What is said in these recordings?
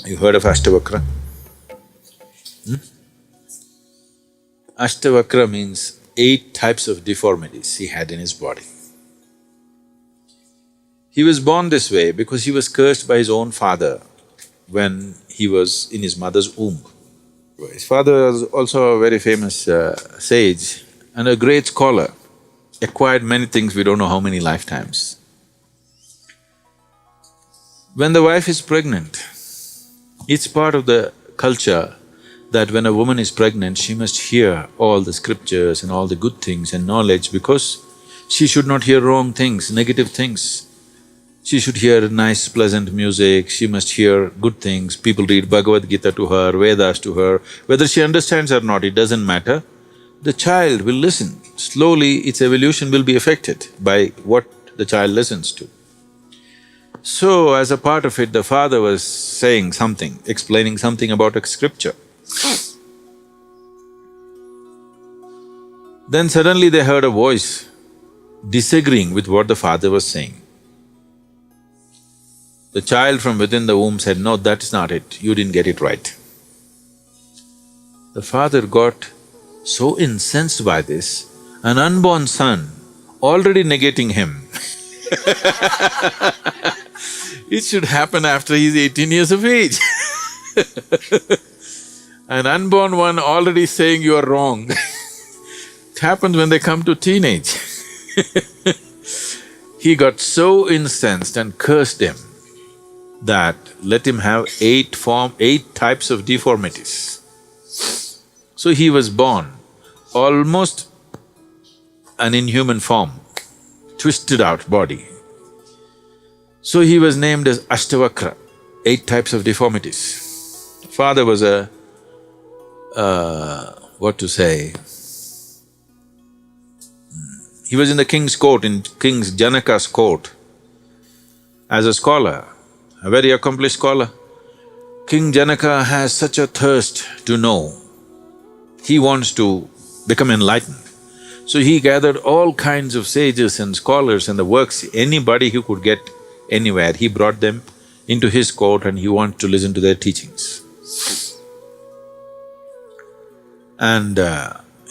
You heard of Ashtavakra? Ashtavakra means 8 types of deformities he had in his body. He was born this way because he was cursed by his own father when he was in his mother's womb. His father was also a very famous sage and a great scholar, acquired many things we don't know how many lifetimes. When the wife is pregnant, it's part of the culture that when a woman is pregnant, she must hear all the scriptures and all the good things and knowledge because she should not hear wrong things, negative things. She should hear nice, pleasant music, she must hear good things, people read Bhagavad Gita to her, Vedas to her. Whether she understands or not, it doesn't matter. The child will listen. Slowly, its evolution will be affected by what the child listens to. So, as a part of it, the father was saying something, explaining something about a scripture. Then suddenly they heard a voice disagreeing with what the father was saying. The child from within the womb said, "No, that's not it, you didn't get it right." The father got so incensed by this, an unborn son, already negating him. It should happen after he's 18 years of age. An unborn one already saying you are wrong. It happens when they come to teenage. He got so incensed and cursed him that let him have 8 types of deformities. So he was born almost an inhuman form, twisted out body. So he was named as Ashtavakra, 8 types of deformities. Father was a… what to say… he was in the king's court, in King Janaka's court, as a scholar, a very accomplished scholar. King Janaka has such a thirst to know. He wants to become enlightened. So he gathered all kinds of sages and scholars and the works, anybody he could get anywhere, he brought them into his court and he wanted to listen to their teachings. And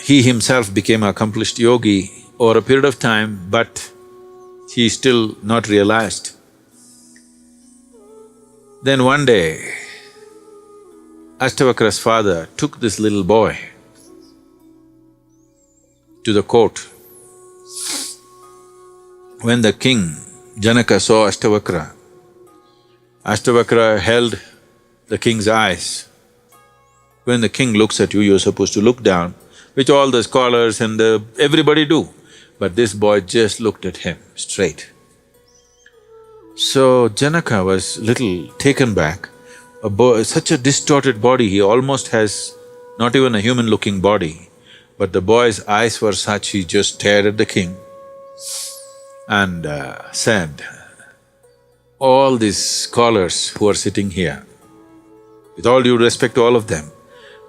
he himself became an accomplished yogi over a period of time, but he still not realized. Then one day, Ashtavakra's father took this little boy to the court. When the king Janaka saw Ashtavakra, Ashtavakra held the king's eyes. When the king looks at you, you're supposed to look down, which all the scholars and everybody do. But this boy just looked at him straight. So Janaka was little taken back. Such a distorted body, he almost has not even a human-looking body. But the boy's eyes were such, he just stared at the king and said, "All these scholars who are sitting here, with all due respect to all of them,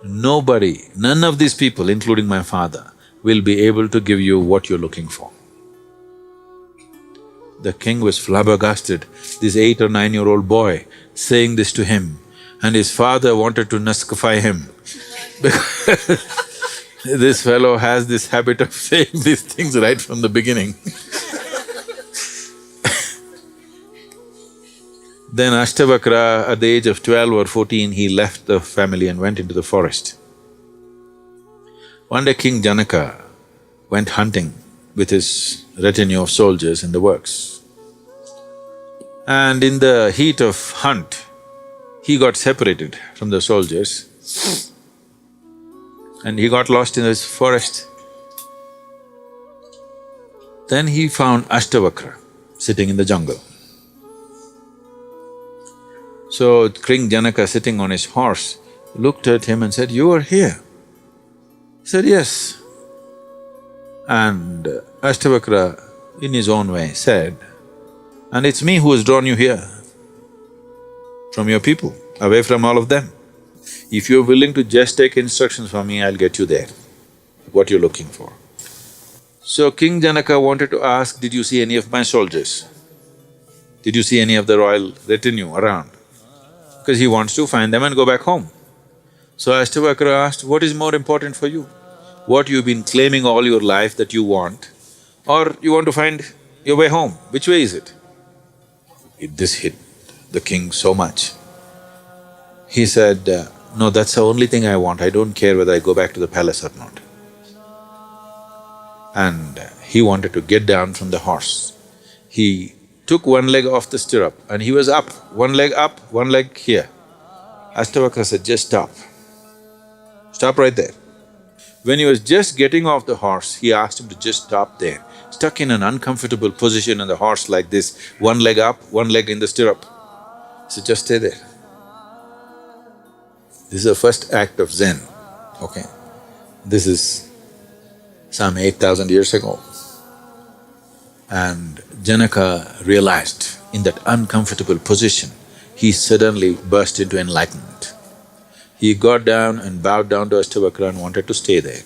none of these people, including my father, will be able to give you what you're looking for." The king was flabbergasted, this 8 or 9-year-old boy saying this to him, and his father wanted to nuskify him because this fellow has this habit of saying these things right from the beginning. Then Ashtavakra, at the age of 12 or 14, he left the family and went into the forest. One day King Janaka went hunting with his retinue of soldiers and the works. And in the heat of hunt, he got separated from the soldiers and he got lost in this forest. Then he found Ashtavakra sitting in the jungle. So King Janaka, sitting on his horse, looked at him and said, "You are here?" He said, "Yes." And Ashtavakra, in his own way, said, "And it's me who has drawn you here, from your people, away from all of them. If you're willing to just take instructions from me, I'll get you there, what you're looking for." So King Janaka wanted to ask, "Did you see any of my soldiers? Did you see any of the royal retinue around?" because he wants to find them and go back home. So Ashtavakra asked, what is more important for you? What you've been claiming all your life that you want, or you want to find your way home? Which way is it? This hit the king so much. He said, no, that's the only thing I want, I don't care whether I go back to the palace or not. And he wanted to get down from the horse. He took one leg off the stirrup and he was up, one leg here. Ashtavakra said, just stop. Stop right there. When he was just getting off the horse, he asked him to just stop there, stuck in an uncomfortable position on the horse like this, one leg up, one leg in the stirrup. He said, just stay there. This is the first act of Zen, okay? This is some 8,000 years ago. And Janaka realized in that uncomfortable position, he suddenly burst into enlightenment. He got down and bowed down to Ashtavakra and wanted to stay there.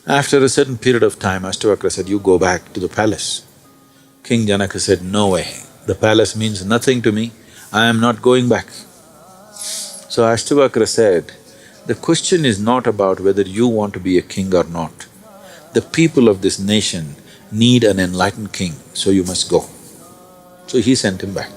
After a certain period of time, Ashtavakra said, you go back to the palace. King Janaka said, no way, the palace means nothing to me, I am not going back. So Ashtavakra said, the question is not about whether you want to be a king or not. The people of this nation need an enlightened king, so you must go. So he sent him back.